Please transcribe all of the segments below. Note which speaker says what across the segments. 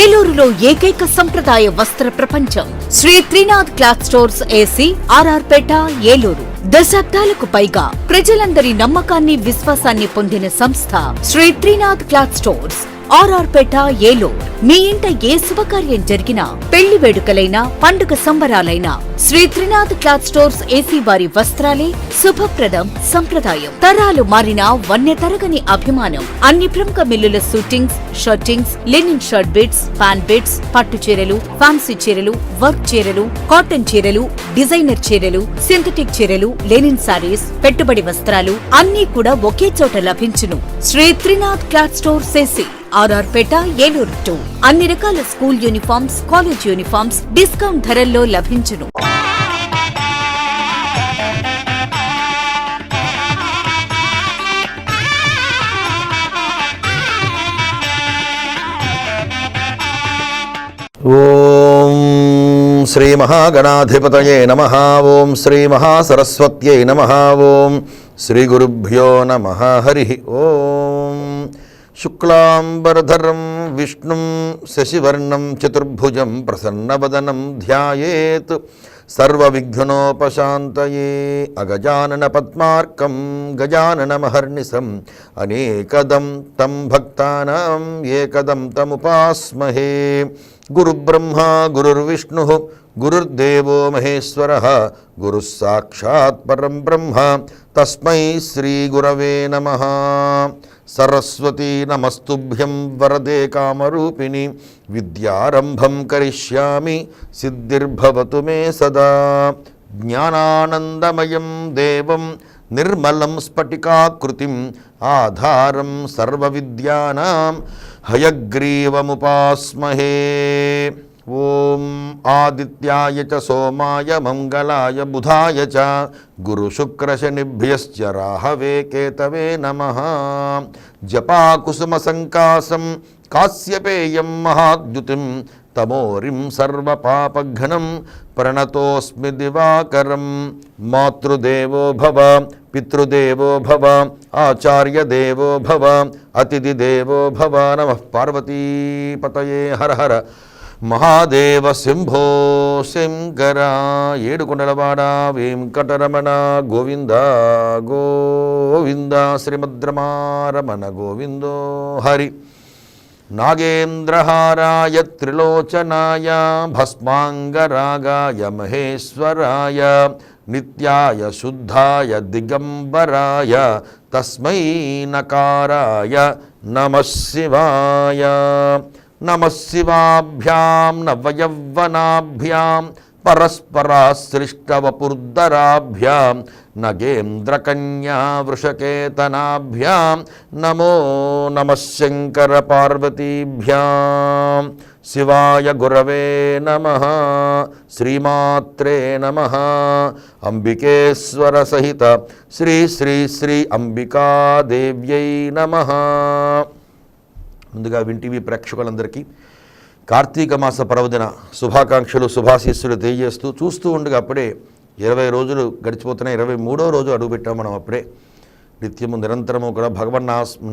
Speaker 1: ఏలూరులో ఏకైక సంప్రదాయ వస్త్ర ప్రపంచం Sri Trinath cloth stores AC RR Peta Eluru. దశాబ్దాలకు పైగా ప్రజలందరి నమ్మకాన్ని విశ్వాసాన్ని పొందిన సంస్థ Sri Trinath cloth stores RR Peta Eluru. మీ ఇంట ఏ శుభకార్యం జరిగినా, పెళ్లి వేడుకలైనా, పండుగ సంబరాలైనా Sri Trinath cloth stores AC వారి వస్త్రాలే శుభప్రదం, సంప్రదాయం. తరాలు మారిన వన్య తరగని అభిమానం. అన్ని ప్రముఖ మిల్లుల shootings, shirtings, linen shirt bits, fan bits, పట్టు చీరలు, ఫ్యాన్సీ చీరలు, వర్క్ చీరలు, కాటన్ చీరలు, డిజైనర్ చీరలు, సింథటిక్ చీరలు, లెనిన్ సారీస్, పెట్టుబడి వస్త్రాలు అన్నీ కూడా ఒకే చోట లభించును. Shri Trinath cloth stores AC RR Peta Eluru 2. అన్ని రకాల school uniforms, college uniforms discount ధరల్లో లభించును.
Speaker 2: ఓం శ్రీ మహాగణాధిపతయే నమః. ఓం శ్రీ మహాసరస్వత్యై నమః. ఓం శ్రీ గురుభ్యో నమః. హరి ఓం. శుక్లాంబరధరం విష్ణుం శశివర్ణం చతుర్భుజం ప్రసన్నవదనం ధ్యాయేత్ సర్వవిఘ్నోపశాంతయే. అగజానన పద్మార్కం గజాననమహర్నిశం అనేకదం తం భక్తానాం ఏకదం తముపాస్మహే. గురుబ్రహ్మా గురుర్విష్ణుః గురుర్దేవో మహేశ్వరః గురుః సాక్షాత్ పరం బ్రహ్మ తస్మై శ్రీ గురవే నమః. సరస్వతీ నమస్తుభ్యం వరదే కామరూపిణి విద్యారంభం కరిష్యామి సిద్ధిర్భవతు మే సదా. జ్ఞానానందమయం దేవం నిర్మలం స్ఫటికాకృతిం ఆధారం సర్వవిద్యానాం హయగ్రీవముపాస్మహే. ఓం ఆదిత్యాయ చ సోమాయ మంగళాయ బుధాయ చ గురుశుక్రశనిభ్యశ్చ రాహవే కేతవే నమః. జపాకుసుమ సంకాసం కాశ్యపేయం మహాద్యుతిం తమోరిం సర్వపాపఘ్నం ప్రణతోస్మి దివాకరం. మాతృదేవో భవ పితృదేవో భవ ఆచార్యదేవో భవ అతిథిదేవో భవ. నమః పార్వతీపతయే. హర హర మహాదేవ శంభో శంకర. ఏడుకొండలవాడ వెంకటరమణ గోవింద గోవింద. శ్రీమద్రమారమణ గోవిందో హరి. నాగేంద్రహారాయ త్రిలోచనాయ భస్మాంగరాగాయ మహేశ్వరాయ నిత్యాయ శుద్ధాయ దిగంబరాయ తస్మై నకారాయ నమః శివాయ. నమః శివాభ్యాం నవయవ్వనాభ్యాం పరస్పరాశ్లిష్టవపుర్ధరాభ్యాం నగేంద్రకన్యా వృషకేతనాభ్యాం నమో నమః శంకర పార్వతీభ్యాం. శివాయ గురవే నమః. శ్రీమాత్రే నమః. అంబికేశ్వర సహిత శ్రీ శ్రీ శ్రీ అంబికాదేవ్యై నమః. ముందుగా వింటివి ప్రేక్షకులందరికీ కార్తీక మాస పర్వదిన శుభాకాంక్షలు, శుభాశీస్సులు తెలియజేస్తూ చూస్తూ ఉండగా అప్పుడే 20 రోజులు గడిచిపోతున్నాయి. 23వ రోజు అడుగుపెట్టాం మనం. అప్పుడే నిత్యము నిరంతరము కూడా భగవన్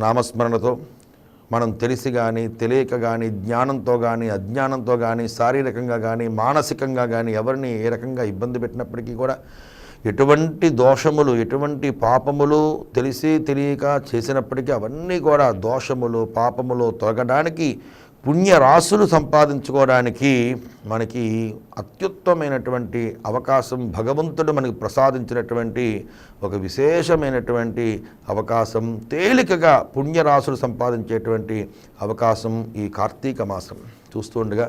Speaker 2: నామస్మరణతో మనం తెలిసి కానీ తెలియక కానీ జ్ఞానంతో కానీ అజ్ఞానంతో కానీ శారీరకంగా కానీ మానసికంగా కానీ ఎవరిని ఏ రకంగా ఇబ్బంది పెట్టినప్పటికీ కూడా ఎటువంటి దోషములు, ఎటువంటి పాపములు తెలిసి తెలియక చేసినప్పటికీ అవన్నీ కూడా దోషములు, పాపములు తొలగడానికి, పుణ్యరాశులు సంపాదించుకోవడానికి మనకి అత్యుత్తమైనటువంటి అవకాశం భగవంతుడు మనకి ప్రసాదించినటువంటి ఒక విశేషమైనటువంటి అవకాశం. తేలికగా పుణ్యరాశులు సంపాదించేటువంటి అవకాశం ఈ కార్తీక మాసం. చూస్తూ ఉండగా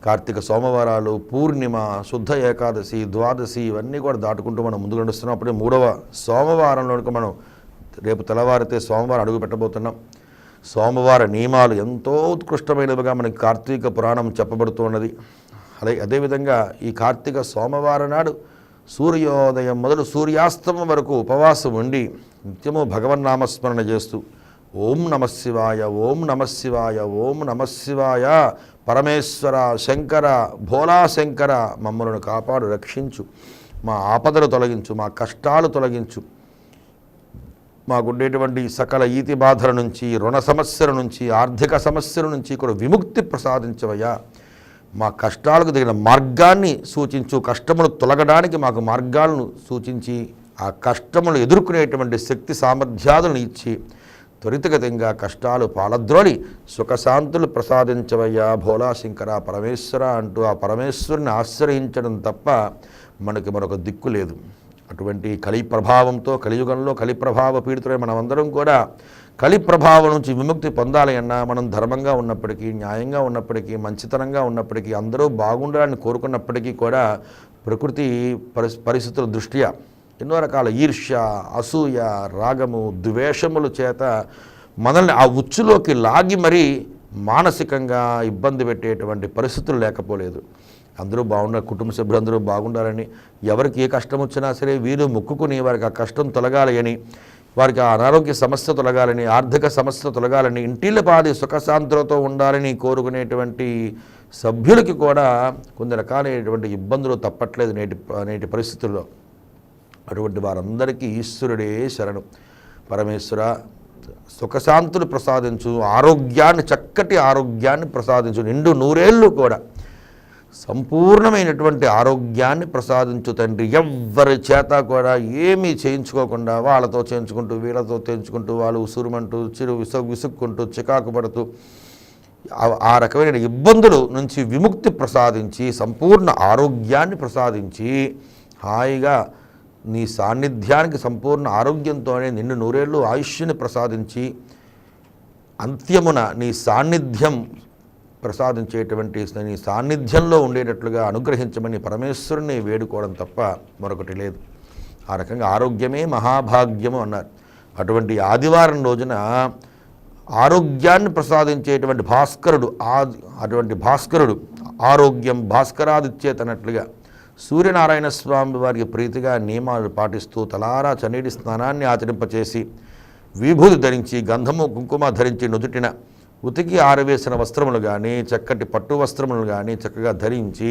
Speaker 2: కార్తీక సోమవారాలు, పూర్ణిమ, శుద్ధ ఏకాదశి, ద్వాదశి ఇవన్నీ కూడా దాటుకుంటూ మనం ముందుకు నడుస్తున్నాం. అప్పుడే 3వ సోమవారంలోకి మనం రేపు తెల్లవారితే సోమవారం అడుగు పెట్టబోతున్నాం. సోమవార నియమాలు ఎంతో ఉత్కృష్టమైనవిగా మనకి కార్తీక పురాణం చెప్పబడుతున్నది. అదేవిధంగా ఈ కార్తీక సోమవారం నాడు సూర్యోదయం మొదలు సూర్యాస్తమం వరకు ఉపవాసం ఉండి నిత్యము భగవన్నామస్మరణ చేస్తూ ఓం నమః శివాయ, ఓం నమః శివాయ, ఓం నమః శివాయ, పరమేశ్వర శంకర భోలా శంకర మమ్మలను కాపాడు, రక్షించు, మా ఆపదలు తొలగించు, మా కష్టాలు తొలగించు, మాకుండేటువంటి సకల ఈతి బాధల నుంచి, రుణ సమస్యల నుంచి, ఆర్థిక సమస్యల నుంచి కూడా విముక్తి ప్రసాదించవయ్యా. మా కష్టాలకు తగిన మార్గాన్ని సూచించు, కష్టములు తొలగడానికి మాకు మార్గాలను సూచించి ఆ కష్టములు ఎదుర్కొనేటువంటి శక్తి సామర్థ్యాలను ఇచ్చి త్వరితగతంగా కష్టాలు పాలద్రోలి సుఖశాంతులు ప్రసాదించవయ్యా భోలా శంకర పరమేశ్వర అంటూ ఆ పరమేశ్వరుని ఆశ్రయించడం తప్ప మనకి మరొక దిక్కు లేదు. అటువంటి కలి ప్రభావంతో, కలియుగంలో కలి ప్రభావ పీడితులై మనమందరం కూడా కలి ప్రభావం నుంచి విముక్తి పొందాలి అన్నా మనం ధర్మంగా ఉన్నప్పటికీ, న్యాయంగా ఉన్నప్పటికీ, మంచితనంగా ఉన్నప్పటికీ, అందరూ బాగుండాలని కోరుకున్నప్పటికీ కూడా ప్రకృతి పరిస్థితుల దృష్ట్యా ఎన్నో రకాల ఈర్ష్య, అసూయ, రాగము, ద్వేషముల చేత మనల్ని ఆ ఉచ్చులోకి లాగి మరీ మానసికంగా ఇబ్బంది పెట్టేటువంటి పరిస్థితులు లేకపోలేదు. అందరూ బాగుండాలి, కుటుంబ సభ్యులందరూ బాగుండాలని, ఎవరికి ఏ కష్టం వచ్చినా సరే వీరు మొక్కుకుని వారికి ఆ కష్టం తొలగాలి అని, వారికి ఆ అనారోగ్య సమస్య తొలగాలని, ఆర్థిక సమస్య తొలగాలని, ఇంటిల్లపాది సుఖశాంతులతో ఉండాలని కోరుకునేటువంటి సభ్యులకి కూడా కొన్ని రకాలైనటువంటి ఇబ్బందులు తప్పట్లేదు నేటి పరిస్థితుల్లో. అటువంటి వారందరికీ ఈశ్వరుడే శరణం. పరమేశ్వర సుఖశాంతులు ప్రసాదించు, ఆరోగ్యాన్ని, చక్కటి ఆరోగ్యాన్ని ప్రసాదించు, నిండు నూరేళ్ళు కూడా సంపూర్ణమైనటువంటి ఆరోగ్యాన్ని ప్రసాదించు తండ్రి. ఎవ్వరి చేత కూడా ఏమీ చేయించుకోకుండా వాళ్ళతో చేయించుకుంటూ, వీళ్ళతో చేయించుకుంటూ, వాళ్ళు ఉసురుమంటూ, విసుక్కుంటూ, చికాకు పడుతూ ఆ రకమైన ఇబ్బందుల నుంచి విముక్తి ప్రసాదించి సంపూర్ణ ఆరోగ్యాన్ని ప్రసాదించి హాయిగా నీ సాన్నిధ్యానికి సంపూర్ణ ఆరోగ్యంతోనే నిన్ను నూరేళ్ళు ఆయుష్ని ప్రసాదించి అంత్యమున నీ సాన్నిధ్యం ప్రసాదించేటువంటి నీ సాన్నిధ్యంలో ఉండేటట్లుగా అనుగ్రహించమని పరమేశ్వరుని వేడుకోవడం తప్ప మరొకటి లేదు. ఆ రకంగా ఆరోగ్యమే మహాభాగ్యము అన్నారు. అటువంటి ఆదివారం రోజున ఆరోగ్యాన్ని ప్రసాదించేటువంటి భాస్కరుడు, అటువంటి భాస్కరుడు ఆరోగ్యం భాస్కరాదిచ్చేతనట్లుగా సూర్యనారాయణ స్వామి వారికి ప్రీతిగా నియమాలు పాటిస్తూ తలారా చన్నీటి స్నానాన్ని ఆచరింపచేసి విభూతి ధరించి, గంధము కుంకుమ ధరించి, నుదుటిన ఉతికి ఆరవేసిన వస్త్రములు కానీ, చక్కటి పట్టు వస్త్రములు కానీ చక్కగా ధరించి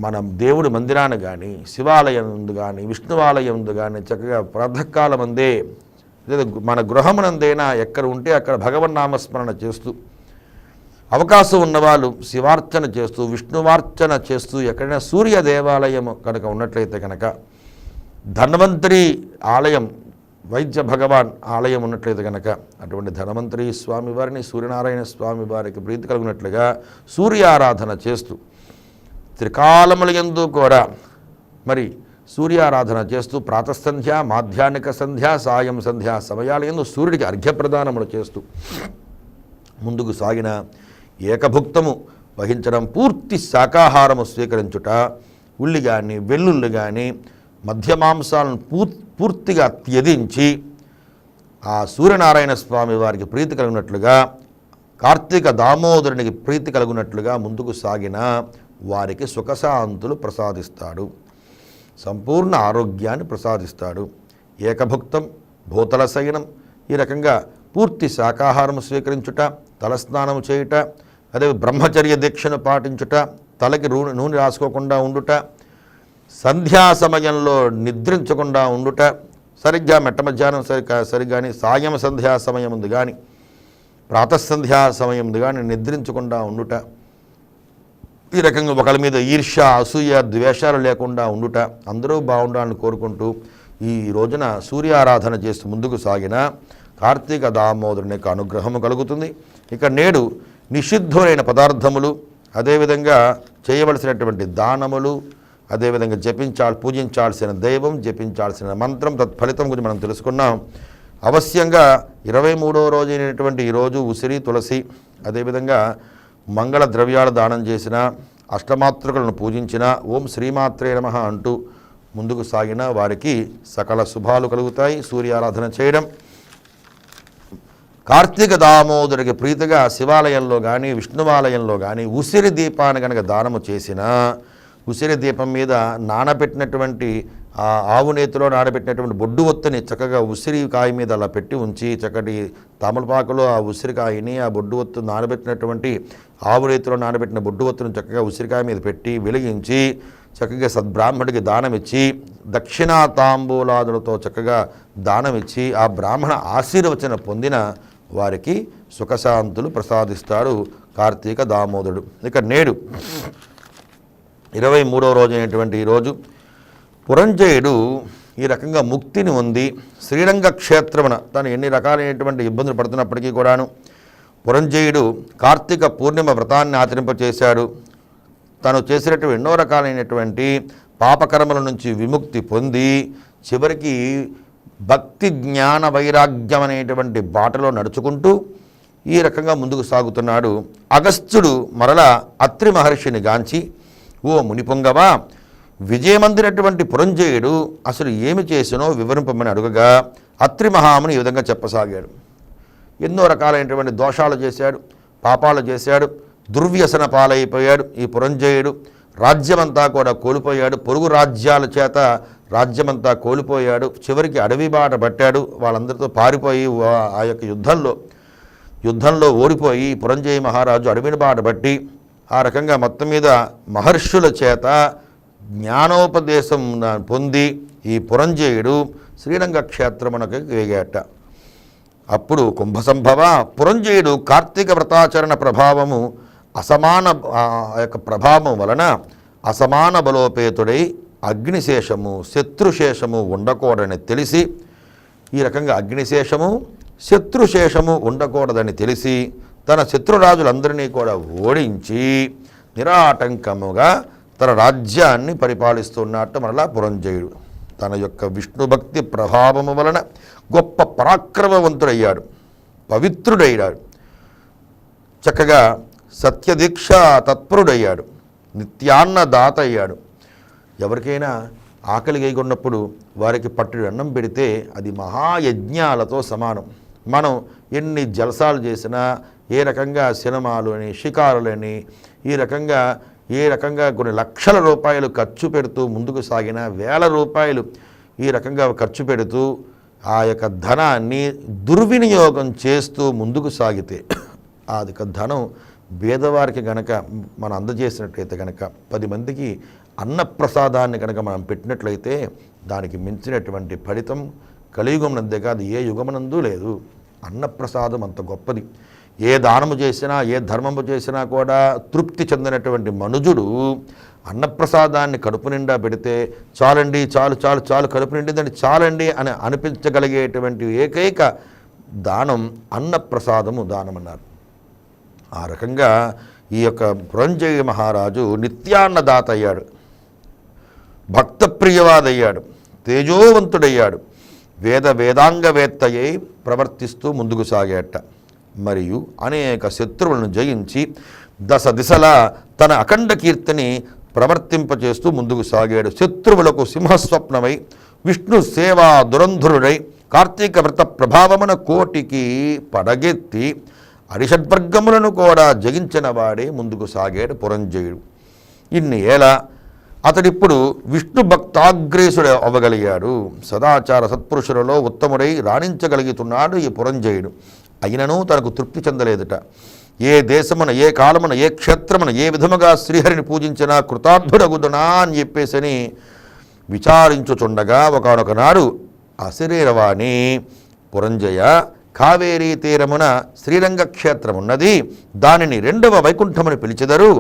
Speaker 2: మనం దేవుడి మందిరాన్ని కానీ, శివాలయం కానీ, విష్ణువాలయం కానీ చక్కగా ప్రాతకాలమందే లేదా మన గృహమునందైనా ఎక్కడ ఉంటే అక్కడ భగవన్నామస్మరణ చేస్తూ, అవకాశం ఉన్నవాళ్ళు శివార్చన చేస్తూ, విష్ణువార్చన చేస్తూ, ఎక్కడైనా సూర్య దేవాలయం కనుక ఉన్నట్లయితే కనుక, ధన్వంతరి ఆలయం, వైద్య భగవాన్ ఆలయం ఉన్నట్లయితే కనుక అటువంటి ధన్వంతరి స్వామివారిని, సూర్యనారాయణ స్వామి వారికి ప్రీతి కలిగినట్లుగా సూర్యారాధన చేస్తూ, త్రికాలముల యందు కూడా మరి సూర్యారాధన చేస్తూ ప్రాతఃసంధ్య, మాధ్యాహ్నిక సంధ్య, సాయం సంధ్య సమయాల యందు సూర్యుడికి అర్ఘ్యప్రదానములు చేస్తూ ముందుకు సాగిన ఏకభుక్తము వహించడం, పూర్తి శాకాహారము స్వీకరించుట, ఉల్లి కానీ, వెల్లుల్లి కానీ, మధ్య మాంసాలను పూర్తిగా త్యజించి ఆ సూర్యనారాయణ స్వామి వారికి ప్రీతి కలిగినట్లుగా, కార్తీక దామోదరునికి ప్రీతి కలిగినట్లుగా ముందుకు సాగిన వారికి సుఖశాంతులు ప్రసాదిస్తాడు, సంపూర్ణ ఆరోగ్యాన్ని ప్రసాదిస్తాడు. ఏకభుక్తం, భూతల శయనం, ఈ రకంగా పూర్తి శాకాహారం స్వీకరించుట, తలస్నానం చేయుట, అదే బ్రహ్మచర్య దీక్షను పాటించుట, తలకి నూనె రాసుకోకుండా ఉండుట, సంధ్యా సమయంలో నిద్రించకుండా ఉండుట, సరిగ్గా మెట్ట మధ్యాహ్నం సరిగ్గాని, సాయం సంధ్యా సమయం ఉంది కానీ, ప్రాతఃసంధ్యా సమయం ఉంది కానీ నిద్రించకుండా ఉండుట, ఈ రకంగా ఒకరి మీద ఈర్ష్య, అసూయ, ద్వేషాలు లేకుండా ఉండుట, అందరూ బాగుండాలని కోరుకుంటూ ఈ రోజున సూర్యారాధన చేస్తూ ముందుకు సాగిన కార్తీక దామోదరుని యొక్క అనుగ్రహము కలుగుతుంది. ఇక నేడు నిషిద్ధమైన పదార్థములు, అదేవిధంగా చేయవలసినటువంటి దానములు, అదేవిధంగా పూజించాల్సిన దైవం, జపించాల్సిన మంత్రం, తత్ఫలితం గురించి మనం తెలుసుకున్నాం. అవశ్యంగా 23వ రోజు అయినటువంటి ఈరోజు ఉసిరి, తులసి, అదేవిధంగా మంగళ ద్రవ్యాలు దానం చేసిన, అష్టమాతృకలను పూజించిన, ఓం శ్రీమాత్రే నమః అంటూ ముందుకు సాగిన వారికి సకల శుభాలు కలుగుతాయి. సూర్యారాధన చేయడం, కార్తీక దామోదరుడికి ప్రీతిగా శివాలయంలో కానీ, విష్ణువాలయంలో కానీ ఉసిరి దీపాన్ని కనుక దానము చేసిన, ఉసిరి దీపం మీద నానబెట్టినటువంటి ఆవు నేతిలో నానబెట్టినటువంటి బొడ్డు ఒత్తిని చక్కగా ఉసిరికాయ మీద అలా పెట్టి ఉంచి, చక్కటి తమలపాకులో ఆ ఉసిరికాయని, ఆ బొడ్డు ఒత్తు నానబెట్టినటువంటి ఆవు నేతిలో నానబెట్టిన బొడ్డు ఒత్తును చక్కగా ఉసిరికాయ మీద పెట్టి వెలిగించి చక్కగా సద్బ్రాహ్మడికి దానమిచ్చి దక్షిణా తాంబూలాదులతో చక్కగా దానమిచ్చి ఆ బ్రాహ్మణ ఆశీర్వచన పొందిన వారికి సుఖశాంతులు ప్రసాదిస్తాడు కార్తీక దామోదరుడు. ఇక నేడు 23వ రోజు అయినటువంటి ఈరోజు పురంజయుడు ఈ రకంగా ముక్తిని ఉంది. శ్రీరంగ క్షేత్రమున తను ఎన్ని రకాలైనటువంటి ఇబ్బందులు పడుతున్నప్పటికీ కూడాను పురంజయుడు కార్తీక పూర్ణిమ వ్రతాన్ని ఆచరింపచేశాడు. తను చేసినటువంటి ఎన్నో రకాలైనటువంటి పాపకర్మల నుంచి విముక్తి పొంది చివరికి భక్తి జ్ఞాన వైరాగ్యం అనేటువంటి బాటలో నడుచుకుంటూ ఈ రకంగా ముందుకు సాగుతున్నాడు. అగస్త్యుడు మరలా అత్రి మహర్షిని గాంచి, ఓ మునిపొంగవా, విజయమందినటువంటి పురంజయుడు అసలు ఏమి చేసినో వివరింపమని అడుగగా అత్రి మహాముని ఈ విధంగా చెప్పసాగాడు. ఎన్నో రకాలైనటువంటి దోషాలు చేశాడు, పాపాలు చేశాడు, దుర్వ్యసన పాలైపోయాడు ఈ పురంజయుడు. రాజ్యమంతా కూడా కోల్పోయాడు, పొరుగు రాజ్యాల చేత రాజ్యమంతా కోల్పోయాడు. చివరికి అడవి బాట పట్టాడు. వాళ్ళందరితో పారిపోయి ఆ యొక్క యుద్ధంలో ఓడిపోయి పురంజయ మహారాజు అడవిని బాట పట్టి ఆ రకంగా మొత్తం మీద మహర్షుల చేత జ్ఞానోపదేశం పొంది ఈ పురంజయుడు శ్రీరంగ క్షేత్రమునకు వేగాట. అప్పుడు కుంభసంభవ పురంజయుడు కార్తీక వ్రతాచరణ ప్రభావము అసమాన యొక్క ప్రభావం వలన అసమాన బలోపేతుడై అగ్నిశేషము శత్రుశేషము ఉండకూడదని తెలిసి ఈ రకంగా అగ్నిశేషము శత్రుశేషము ఉండకూడదని తెలిసి తన శత్రురాజులందరినీ కూడా ఓడించి నిరాటంకముగా తన రాజ్యాన్ని పరిపాలిస్తున్నట్టు మరలా పురంజయుడు తన యొక్క విష్ణుభక్తి ప్రభావము వలన గొప్ప పరాక్రమవంతుడయ్యాడు, పవిత్రుడయ్యాడు, చక్కగా సత్యదీక్ష తత్పరుడయ్యాడు, నిత్యాన్నదాత అయ్యాడు. ఎవరికైనా ఆకలి గైగొన్నప్పుడు వారికి పట్టుడు అన్నం పెడితే అది మహాయజ్ఞాలతో సమానం. మనం ఎన్ని జలసాలు చేసినా, ఏ రకంగా సినిమాలు అని షికారులని ఏ రకంగా కొన్ని లక్షల రూపాయలు ఖర్చు పెడుతూ ముందుకు సాగిన, వేల రూపాయలు ఈ రకంగా ఖర్చు పెడుతూ ఆ యొక్క ధనాన్ని దుర్వినియోగం చేస్తూ ముందుకు సాగితే ఆ యొక్క ధనం పేదవారికి కనుక మనం అందజేసినట్లయితే కనుక 10 మందికి అన్నప్రసాదాన్ని కనుక మనం పెట్టినట్లయితే దానికి మించినటువంటి ఫలితం కలియుగమునందే కాదు ఏ యుగమునందు లేదు. అన్నప్రసాదం అంత గొప్పది. ఏ దానము చేసినా ఏ ధర్మము చేసినా కూడా తృప్తి చెందినటువంటి మనుజుడు అన్నప్రసాదాన్ని కడుపు నిండా పెడితే చాలండి, చాలు చాలు చాలు కడుపు నిండిందని చాలండి అని అనిపించగలిగేటువంటి ఏకైక దానం అన్నప్రసాదము దానం అన్నారు. ఆ రకంగా ఈ యొక్క పురంజయ మహారాజు నిత్యాన్నదాత అయ్యాడు, భక్తప్రియవాదయ్యాడు, తేజోవంతుడయ్యాడు, వేదాంగవేత్తయ్యై ప్రవర్తిస్తూ ముందుకు సాగేట. మరియు అనేక శత్రువులను జయించి దశ దిశలా తన అఖండ కీర్తిని ప్రవర్తింపచేస్తూ ముందుకు సాగాడు. శత్రువులకు సింహస్వప్నమై విష్ణు సేవా దురంధరుడై కార్తీక వ్రత ప్రభావమున కోటికి పడగెత్తి అరిషడ్వర్గములను కూడా జయించిన వాడే ముందుకు సాగాడు పురంజయుడు. ఇన్ని ఏళ అతడిప్పుడు విష్ణు భక్తాగ్రేసుడు అవ్వగలిగాడు. సదాచార సత్పురుషులలో ఉత్తముడై రాణించగలుగుతున్నాడు ఈ పురంజయుడు. అయినను తనకు తృప్తి చెందలేదుట. ఏ దేశమున, ఏ కాలమున, ఏ క్షేత్రమున ఏ విధముగా శ్రీహరిని పూజించినా కృతార్థుడగుదునా అని చెప్పేసని విచారించుచుండగా ఒకనొక నాడు అశరీరవాణి, పురంజయ, కావేరీ తీరమున శ్రీరంగ క్షేత్రమున్నది, దానిని 2వ వైకుంఠముని పిలిచెదరు.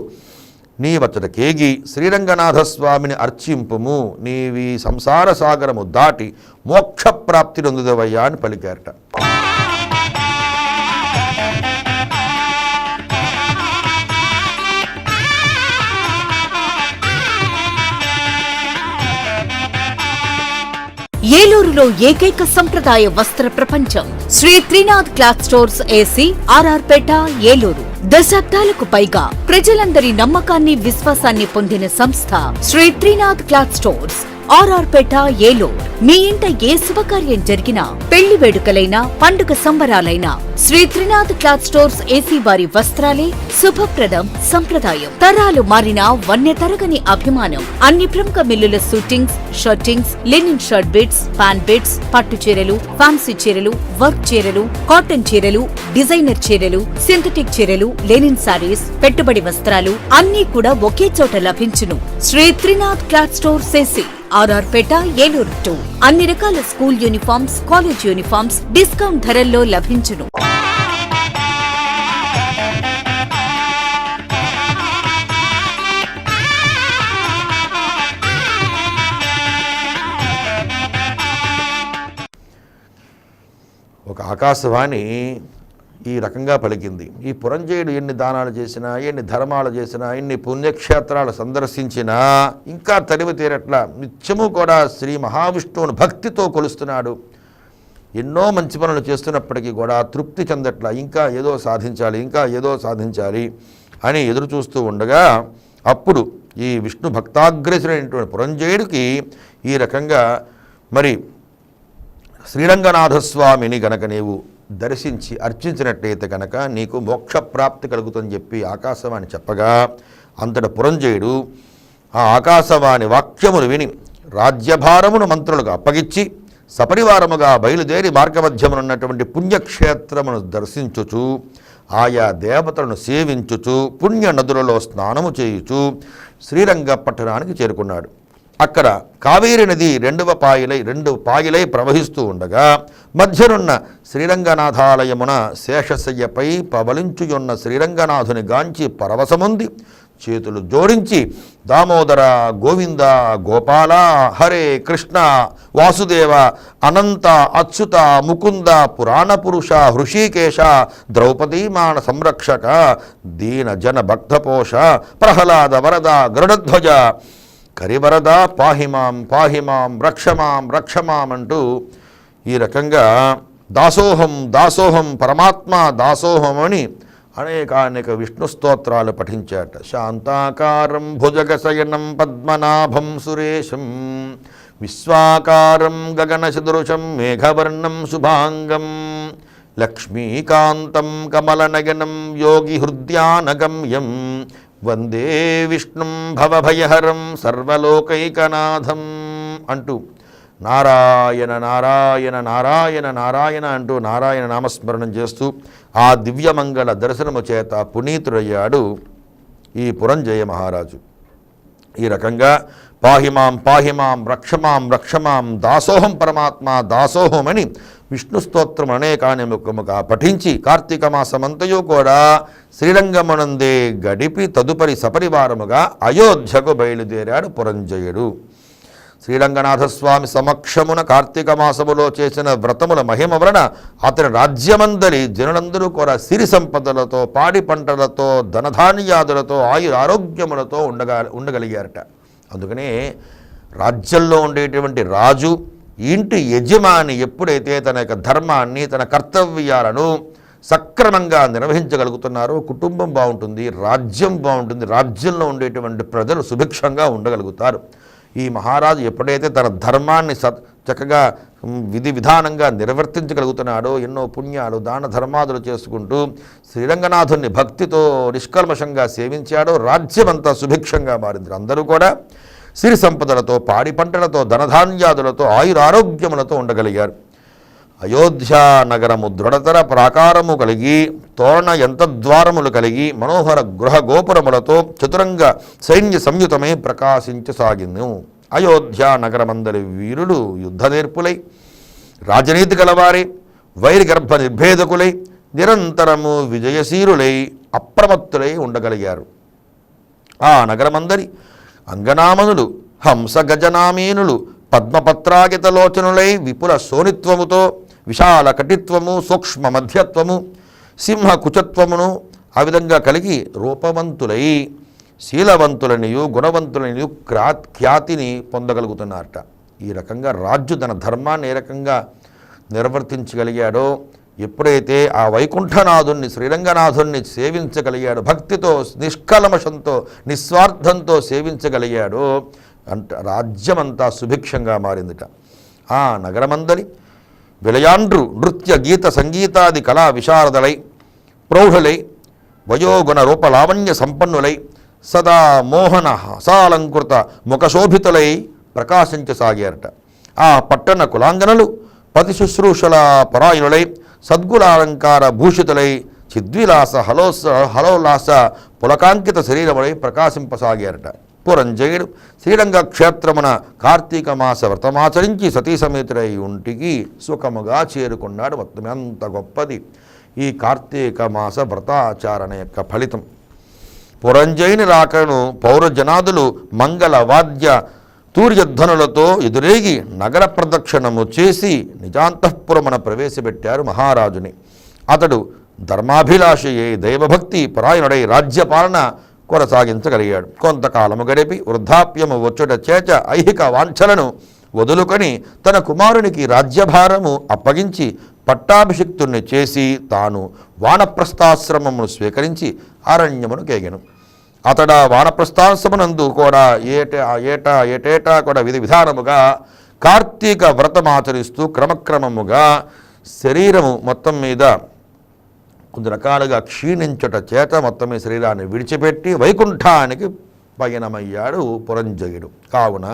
Speaker 2: నీవచ్చట కేగి శ్రీరంగనాథస్వామిని అర్చింపుము, నీవి సంసార సాగరము దాటి మోక్షప్రాప్తి నొందుదవయ్యా అని పలికారట.
Speaker 1: ఏలూరులో ఏకైక సంప్రదాయ వస్త్ర ప్రపంచం Sri Trinath cloth stores AC, RR Peta, Eluru. దశాబ్దాలకు పైగా ప్రజలందరి నమ్మకాన్ని, విశ్వాసాన్ని పొందిన సంస్థ శ్రీ త్రినాథ్ క్లాత్ స్టోర్స్. ఆర్ఆర్పేట ఏలూరు. మీ ఇంట ఏ శుభకార్యం జరిగినా, పెళ్లి వేడుకలైనా, పండుగ సంబరాలైనా Sri Trinath cloth stores AC వారి వస్త్రాలే శుభప్రదం, సంప్రదాయం. తరాలు మారిన వన్య తరగని అభిమానం. అన్ని ప్రముఖ మిల్లుల shootings, shirtings, linen shirt bits, pan bits, పట్టు చీరలు, ఫ్యాన్సీ చీరలు, వర్క్ చీరలు, కాటన్ చీరలు, డిజైనర్ చీరలు, సింథటిక్ చీరలు, లెనిన్ సారీస్, పెట్టుబడి వస్త్రాలు అన్నీ కూడా ఒకే చోట లభించును. Shri Trinath cloth stores AC, R R Peta Eluru 2. అన్ని రకాల school uniforms, college uniforms discount ధరల్లో లభించును.
Speaker 2: ఒక ఆకాశవాణి ఈ రకంగా పలికింది. ఈ పురంజయుడు ఎన్ని దానాలు చేసినా, ఎన్ని ధర్మాలు చేసినా, ఎన్ని పుణ్యక్షేత్రాలు సందర్శించినా ఇంకా తరివి తీరట్లా. నిత్యము కూడా శ్రీ మహావిష్ణువును భక్తితో కొలుస్తున్నాడు. ఎన్నో మంచి పనులు చేస్తున్నప్పటికీ కూడా తృప్తి చెందట్లా. ఇంకా ఏదో సాధించాలి, ఇంకా ఏదో సాధించాలి అని ఎదురు చూస్తూ ఉండగా అప్పుడు ఈ విష్ణు భక్తాగ్రసుడైనటువంటి పురంజయుడికి ఈ రకంగా మరి శ్రీరంగనాథస్వామిని గనక నీవు దర్శించి అర్చించినట్లయితే కనుక నీకు మోక్షప్రాప్తి కలుగుతుందని చెప్పి ఆకాశవాణి చెప్పగా అంతట పురంజయుడు ఆ ఆకాశవాణి వాక్యమును విని రాజ్యభారమును మంత్రులకు అప్పగిచ్చి సపరివారముగా బయలుదేరి మార్గమధ్యమునున్నటువంటి పుణ్యక్షేత్రమును దర్శించుచు ఆయా దేవతలను సేవించుచు పుణ్య నదులలో స్నానము చేయుచు శ్రీరంగ పట్టణానికి చేరుకున్నాడు. అక్కడ కావేరి నది రెండు పాయలై ప్రవహిస్తూ ఉండగా మధ్యనున్న శ్రీరంగనాథాలయమున శేషశయ్యపై పవలించుయున్న శ్రీరంగనాథుని గాంచి పరవశముంది చేతులు జోడించి దామోదర, గోవింద, గోపాల, హరే కృష్ణ, వాసుదేవ, అనంత, అచ్యుత, ముకుంద, పురాణ పురుష, హృషీకేశ, ద్రౌపదీమాన సంరక్షక, దీన జన భక్తపోష, ప్రహ్లాద వరద, గరుడధ్వజ, కరివరద, పాహిమాం పాహిమాం, రక్షమాం రక్షమాం అంటూ ఈ రకంగా దాసోహం దాసోహం పరమాత్మ దాసోహం అని అనేక విష్ణు స్తోత్రాలు పఠించాట. శాంతాకారం భుజగశయనం పద్మనాభం సురేశం విశ్వాకారం గగనసదృశం మేఘవర్ణం శుభాంగం లక్ష్మీకాంతం కమలనయనం యోగి హృద్యానగమ్యం వందే విష్ణుం భవభయహరం సర్వలోకైకనాథం అంటూ నారాయణ నారాయణ నారాయణ నారాయణ అంటూ నారాయణ నామస్మరణం చేస్తూ ఆ దివ్యమంగళ దర్శనము చేత పునీతుడయ్యాడు ఈ పురంజయ మహారాజు. ఈ రకంగా పాహిమాం పాహిమాం రక్షమాం రక్షమాం దాసోహం పరమాత్మ దాసోహం అని విష్ణు స్తోత్రం అనేకానేకముగా పఠించి కార్తీక మాసమంతయు కూడా శ్రీరంగమనందే గడిపి తదుపరి సపరివారముగా అయోధ్యకు బయలుదేరాడు పురంజయుడు. శ్రీరంగనాథస్వామి సమక్షమున కార్తీక మాసములో చేసిన వ్రతముల మహిమ వలన అతని రాజ్యమందరి జనులందరూ కూడా సిరి సంపదలతో, పాడి పంటలతో, ధనధాన్యాదులతో, ఆరోగ్యములతో ఉండగలిగారట. అందుకనే రాజ్యంలో ఉండేటువంటి రాజు, ఇంటి యజమాని ఎప్పుడైతే తన యొక్క ధర్మాన్ని, తన కర్తవ్యాలను సక్రమంగా నిర్వహించగలుగుతున్నారో కుటుంబం బాగుంటుంది, రాజ్యం బాగుంటుంది, రాజ్యంలో ఉండేటువంటి ప్రజలు సుభిక్షంగా ఉండగలుగుతారు. ఈ మహారాజు ఎప్పుడైతే తన ధర్మాన్ని చక్కగా విధి విధానంగా నిర్వర్తించగలుగుతున్నాడో ఎన్నో పుణ్యాలు దాన ధర్మాదులు చేసుకుంటూ శ్రీరంగనాథుని భక్తితో నిష్కల్మషంగా సేవించాడో రాజ్యమంతా సుభిక్షంగా మారింది. అందరూ కూడా సిరి సంపదలతో, పాడి పంటలతో, ధనధాన్యాదులతో, ఆరోగ్యములతో ఉండగలిగారు. అయోధ్య నగరము దృఢతర ప్రాకారము కలిగి, తోరణ యంత్రద్వారములు కలిగి, మనోహర గృహ గోపురములతో చతురంగ సైన్య సంయుతమై ప్రకాశించసాగింది. అయోధ్య నగరమందరి వీరులు యుద్ధనేర్పులై, రాజనీతి గలవారై, వైరిగర్భ నిర్భేదకులై, నిరంతరము విజయశీరులై, అప్రమత్తులై ఉండగలిగారు. ఆ నగరమందరి అంగనామనులు, హంస గజనామీనులు పద్మపత్రాగితలోచనులై విపుల శోనిత్వముతో, విశాల కటిత్వము, సూక్ష్మ మధ్యత్వము, సింహ కుచత్వమును ఆ విధంగా కలిగి రూపవంతులై శీలవంతులనియు గుణవంతులనియు ఖ్యాతిని పొందగలుగుతున్నారట. ఈ రకంగా రాజు తన ధర్మాన్ని ఏ రకంగా నిర్వర్తించగలిగాడో, ఎప్పుడైతే ఆ వైకుంఠనాథుణ్ణి శ్రీరంగనాథుణ్ణి సేవించగలిగాడో, భక్తితో నిష్కల్మషంతో నిస్వార్థంతో సేవించగలిగాడో, రాజ్యమంతా సుభిక్షంగా మారిందిట. ఆ నగరమందలి విలయాండ్రు నృత్య గీత సంగీతాది కళా విశారదలై ప్రౌఢులై వయోగుణ రూపలావణ్య సంపన్నులై సదా మోహన హసాలంకృత ముఖశోభితులై ప్రకాశించసాగారట. ఆ పట్టణ కులాంగనలు పతి శుశ్రూషల పరాయణులై సద్గులాలంకార భూషితులై చిద్విలాస హలోల్లాస పులకాంకిత శరీరములై ప్రకాశింపసాగారట. పురంజయుడు శ్రీరంగ క్షేత్రమున కార్తీక మాస వ్రతమాచరించి సతీ సమేతుడై ఉంటికి సుఖముగా చేరుకున్నాడు. మొత్తం అంత గొప్పది ఈ కార్తీక మాస వ్రతాచరణ యొక్క ఫలితం. పురంజయుని రాకను పౌరజనాదులు మంగళ వాద్య తూర్యధ్వనులతో ఎదురేగి నగర ప్రదక్షిణము చేసి నిజాంతఃపురమున ప్రవేశపెట్టారు మహారాజుని. అతడు ధర్మాభిలాషయే దైవభక్తి పరాయణుడై రాజ్యపాలన కొనసాగించగలిగాడు. కొంతకాలము గడిపి వృద్ధాప్యము వచ్చుట చేత ఐహిక వాంఛలను వదులుకొని తన కుమారునికి రాజ్యభారము అప్పగించి పట్టాభిషిక్తుణ్ణి చేసి తాను వానప్రస్థాశ్రమమును స్వీకరించి అరణ్యమును కేగెను. అతడా వానప్రస్థాశ్రమనందు కూడా ఏటేటా కూడా విధి విధానముగా కార్తీక వ్రతమాచరిస్తూ క్రమక్రమముగా శరీరము మొత్తం మీద కొన్ని రకాలుగా క్షీణించుట చేత మొత్తం ఈ శరీరాన్ని విడిచిపెట్టి వైకుంఠానికి పయనమయ్యాడు పురంజయుడు. కావున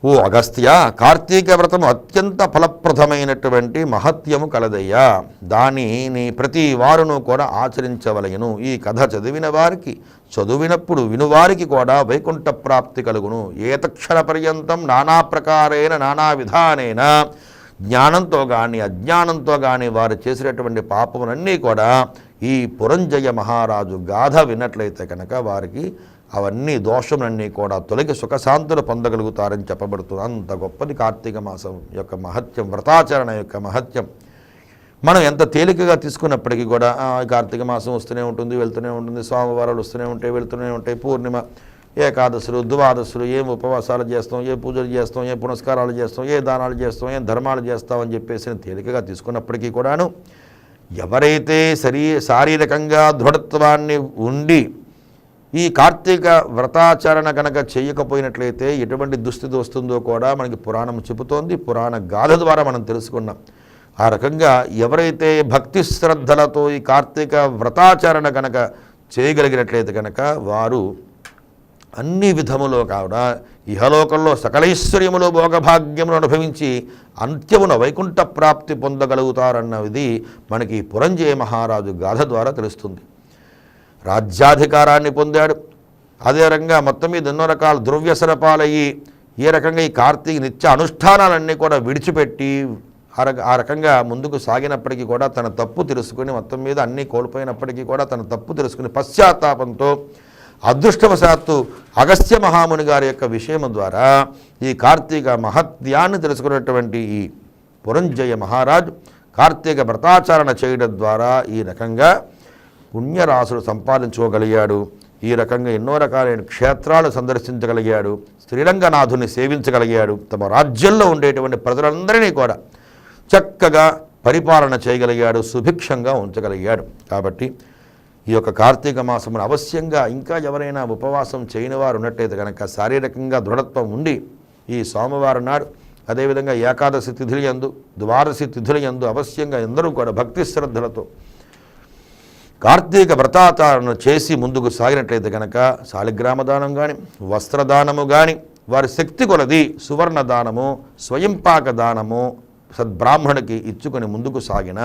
Speaker 2: ఓ అగస్త్య, కార్తీక వ్రతము అత్యంత ఫలప్రదమైనటువంటి మహత్యము కలదయ్యా. దానిని ప్రతి వారును కూడా ఆచరించవలయను. ఈ కథ చదివిన వారికి, చదివినప్పుడు వినువారికి కూడా వైకుంఠ ప్రాప్తి కలుగును. ఏతక్షణ పర్యంతం నానా ప్రకారేణ నానా విధానేన జ్ఞానంతో కానీ అజ్ఞానంతో కానీ వారు చేసినటువంటి పాపములన్నీ కూడా ఈ పురంజయ మహారాజు గాథ విన్నట్లయితే కనుక వారికి అవన్నీ దోషములన్నీ కూడా తొలగి సుఖశాంతులు పొందగలుగుతారని చెప్పబడుతుంది. అంత గొప్పది కార్తీక మాసం యొక్క మహత్యం, వ్రతాచరణ యొక్క మహత్యం. మనం ఎంత తేలికగా తీసుకున్నప్పటికీ కూడా కార్తీక మాసం వస్తూనే ఉంటుంది, వెళ్తూనే ఉంటుంది, సోమవారాలు వస్తూనే ఉంటాయి, వెళ్తూనే ఉంటాయి, పూర్ణిమ, ఏకాదశులు, ద్వాదశులు, ఏం ఉపవాసాలు చేస్తాం, ఏ పూజలు చేస్తాం, ఏ పునస్కారాలు చేస్తాం, ఏ దానాలు చేస్తాం, ఏ ధర్మాలు చేస్తామని చెప్పేసి తేలికగా తీసుకున్నప్పటికీ కూడాను ఎవరైతే శారీరకంగా దృఢత్వాన్ని ఉండి ఈ కార్తీక వ్రతాచరణ కనుక చేయకపోయినట్లయితే ఎటువంటి దుస్థితి వస్తుందో కూడా మనకి పురాణం చెబుతోంది. పురాణ గాథ ద్వారా మనం తెలుసుకున్నాం. ఆ రకంగా ఎవరైతే భక్తి శ్రద్ధలతో ఈ కార్తీక వ్రతాచరణ కనుక చేయగలిగినట్లయితే కనుక వారు అన్ని విధములో కావున ఇహలోకంలో సకలైశ్వర్యములు భోగభాగ్యములు అనుభవించి అంత్యమున వైకుంఠ ప్రాప్తి పొందగలుగుతారన్నది మనకి పురంజయ మహారాజు గాథ ద్వారా తెలుస్తుంది. రాజ్యాధికారాన్ని పొందాడు. అదే రకంగా మొత్తం మీద ఎన్నో రకాల ద్రవ్యసరపాలయ్యి ఏ రకంగా ఈ కార్తీక నిత్య అనుష్ఠానాలన్నీ కూడా విడిచిపెట్టి ఆ రకంగా ముందుకు సాగినప్పటికీ కూడా తన తప్పు తెలుసుకుని మొత్తం మీద అన్నీ కోల్పోయినప్పటికీ కూడా తన తప్పు తెలుసుకుని పశ్చాత్తాపంతో అదృష్టవశాత్తు అగస్త్య మహాముని గారి యొక్క విషయం ద్వారా ఈ కార్తీక మహత్యాన్ని తెలుసుకున్నటువంటి ఈ పురంజయ మహారాజు కార్తీక వ్రతాచరణ చేయడం ద్వారా ఈ రకంగా పుణ్యరాశులు సంపాదించుకోగలిగాడు. ఈ రకంగా ఎన్నో రకాలైన క్షేత్రాలు సందర్శించగలిగాడు, శ్రీరంగనాథుని సేవించగలిగాడు, తమ రాజ్యంలో ఉండేటువంటి ప్రజలందరినీ కూడా చక్కగా పరిపాలన చేయగలిగాడు, సుభిక్షంగా ఉంచగలిగాడు. కాబట్టి ఈ యొక్క కార్తీక మాసమును అవశ్యంగా ఇంకా ఎవరైనా ఉపవాసం చేయని వారు ఉన్నట్టయితే కనుక శారీరకంగా దృఢత్వం ఉండి ఈ సోమవారం నాడు అదేవిధంగా ఏకాదశి తిథుల యందు ద్వాదశి తిథుల యందు అవశ్యంగా అందరూ కూడా భక్తి శ్రద్ధలతో కార్తీక వ్రతాచరణ చేసి ముందుకు సాగినట్లయితే కనుక శాలిగ్రామ దానం కానీ వస్త్రదానము కానీ వారి శక్తి కొలది సువర్ణ దానము స్వయంపాక దానము సద్బ్రాహ్మణుడికి ఇచ్చుకొని ముందుకు సాగిన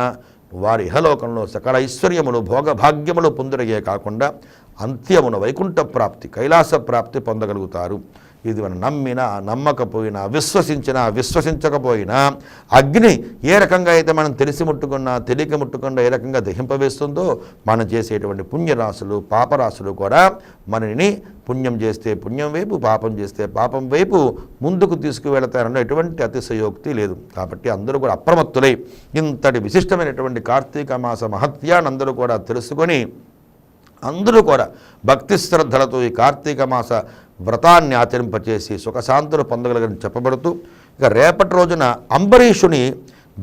Speaker 2: వారి ఇహలోకంలో సకల ఐశ్వర్యములు భోగభాగ్యములు పొందురగే కాకుండా అంత్యమున వైకుంఠ ప్రాప్తి కైలాస ప్రాప్తి పొందగలుగుతారు. ఇది మనం నమ్మినా నమ్మకపోయినా విశ్వసించినా విశ్వసించకపోయినా అగ్ని ఏ రకంగా అయితే మనం తెలిసి ముట్టుకున్నా తెలియక ముట్టుకుండా ఏ రకంగా దహింపవేస్తుందో మనం చేసేటువంటి పుణ్యరాశులు పాపరాశులు కూడా మనని పుణ్యం చేస్తే పుణ్యం వైపు పాపం చేస్తే పాపం వైపు ముందుకు తీసుకువెళతారన్న ఎటువంటి అతిశయోక్తి లేదు. కాబట్టి అందరూ కూడా అప్రమత్తులై ఇంతటి విశిష్టమైనటువంటి కార్తీక మాస మహత్యాన్ని అందరూ కూడా తెలుసుకొని అందరూ కూడా భక్తి శ్రద్ధలతో ఈ కార్తీక మాస వ్రతాన్ని ఆచరింపచేసి సుఖశాంతులు పొందగలగని చెప్పబడుతూ ఇక రేపటి రోజున అంబరీషుని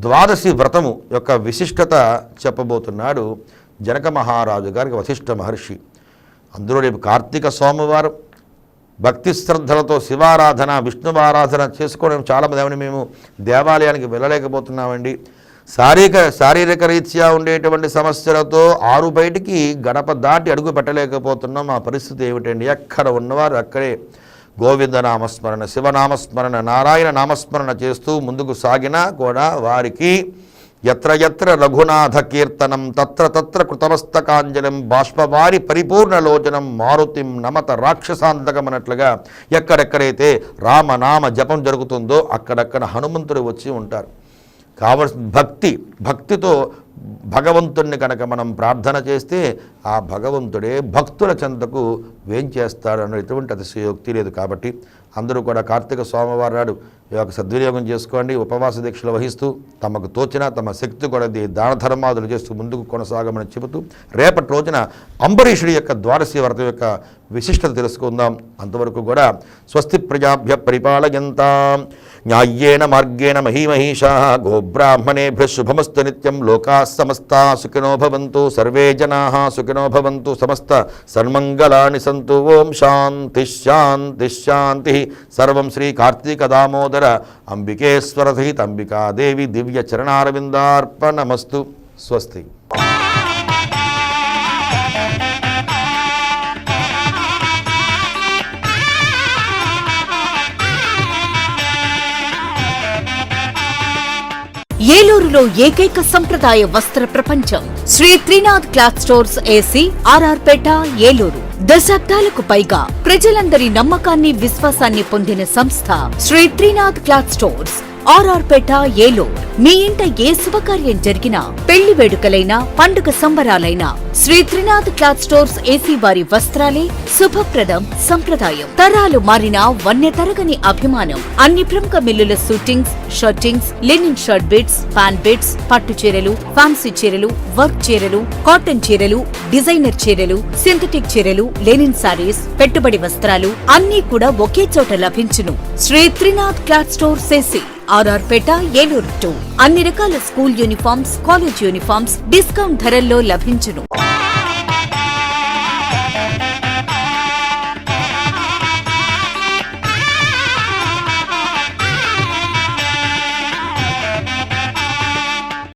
Speaker 2: ద్వాదశి వ్రతము యొక్క విశిష్టత చెప్పబోతున్నాడు జనక మహారాజు గారికి వశిష్ఠ మహర్షి. అందులో రేపు కార్తీక సోమవారం భక్తి శ్రద్ధలతో శివారాధన విష్ణువారాధన చేసుకోవడం చాలామంది ఏమని మేము దేవాలయానికి వెళ్ళలేకపోతున్నామండి, శారీరక రీత్యా ఉండేటువంటి సమస్యలతో 6 బయటికి గడప దాటి అడుగు పెట్టలేకపోతున్నాం. ఆ పరిస్థితి ఏమిటండి? ఎక్కడ ఉన్నవారు అక్కడే గోవింద నామస్మరణ, శివనామస్మరణ, నారాయణ నామస్మరణ చేస్తూ ముందుకు సాగినా కూడా వారికి ఎత్ర ఎత్ర రఘునాథ కీర్తనం తత్ర తత్ర కృతమస్తకాంజలం బాష్పవారి పరిపూర్ణలోచనం మారుతిం నమత రాక్షసాంతకమన్నట్లుగా ఎక్కడెక్కడైతే రామనామ జపం జరుగుతుందో అక్కడక్కడ హనుమంతుడు వచ్చి ఉంటారు. కావలసిన భక్తితో భగవంతుణ్ణి కనుక మనం ప్రార్థన చేస్తే ఆ భగవంతుడే భక్తుల చెంతకు వేంచేస్తాడు అన్న ఎటువంటి అతిశయోక్తి లేదు. కాబట్టి అందరూ కూడా కార్తీక సోమవారం నాడు ఈ యొక్క సద్వినియోగం చేసుకోండి. ఉపవాస దీక్షలు వహిస్తూ తమకు తోచిన తమ శక్తి కొలది దాన ధర్మాదులు చేస్తూ ముందుకు కొనసాగమని చెబుతూ రేపటి రోజున అంబరీషుడి యొక్క ద్వాదశి వ్రతం యొక్క విశిష్టత తెలుసుకుందాం. అంతవరకు కూడా స్వస్తి ప్రజాభ్య పరిపాలయంతాం న్యాయేన మార్గేణ మహీమహీషా గోబ్రాహ్మణేభ్యః శుభమస్తు నిత్యం లోకాః సమస్తా సుఖినో భవంతు సర్వే జనాః సుఖినో భవంతు సమస్త సన్మంగళాని సంతు. ఓం శాంతి శాంతి శాంతి. సర్వం శ్రీ కార్తీక దామోదర అంబికేశ్వర సహిత అంబికాదేవి దివ్య చరణారవిందార్పణమస్తు. స్వస్తి.
Speaker 1: ఏలూరులో ఏకైక సంప్రదాయ వస్త్ర ప్రపంచం Sri Trinath cloth stores AC, RR Peta, Eluru. దశాబ్దాలకు పైగా ప్రజలందరి నమ్మకాన్ని విశ్వాసాన్ని పొందిన సంస్థ Sri Trinath cloth stores, RR Peta, Eluru. మీ ఇంట ఏ శుభకార్యం జరిగినా, పెళ్లి వేడుకలైనా, పండుగ సంబరాలైనా Sri Trinath cloth stores AC వారి వస్త్రాలే శుభప్రదం, సంప్రదాయం. తరాలు మారినా వన్య తరగని అభిమానం. అన్ని ప్రముఖ మిల్లుల shootings, shirtings, linen shirt bits, pan bits, పట్టు చీరలు, ఫ్యాన్సీ చీరలు, వర్క్ చీరలు, కాటన్ చీరలు, డిజైనర్ చీరలు, సింథటిక్ చీరలు, లెనిన్ సారీస్, పెట్టుబడి వస్త్రాలు అన్నీ కూడా ఒకే చోట లభించును. Shri Trinath cloth stores AC, RR Peta, Eluru 2. అన్ని రకాల school uniforms, college uniforms discount ధరల్లో లభించును.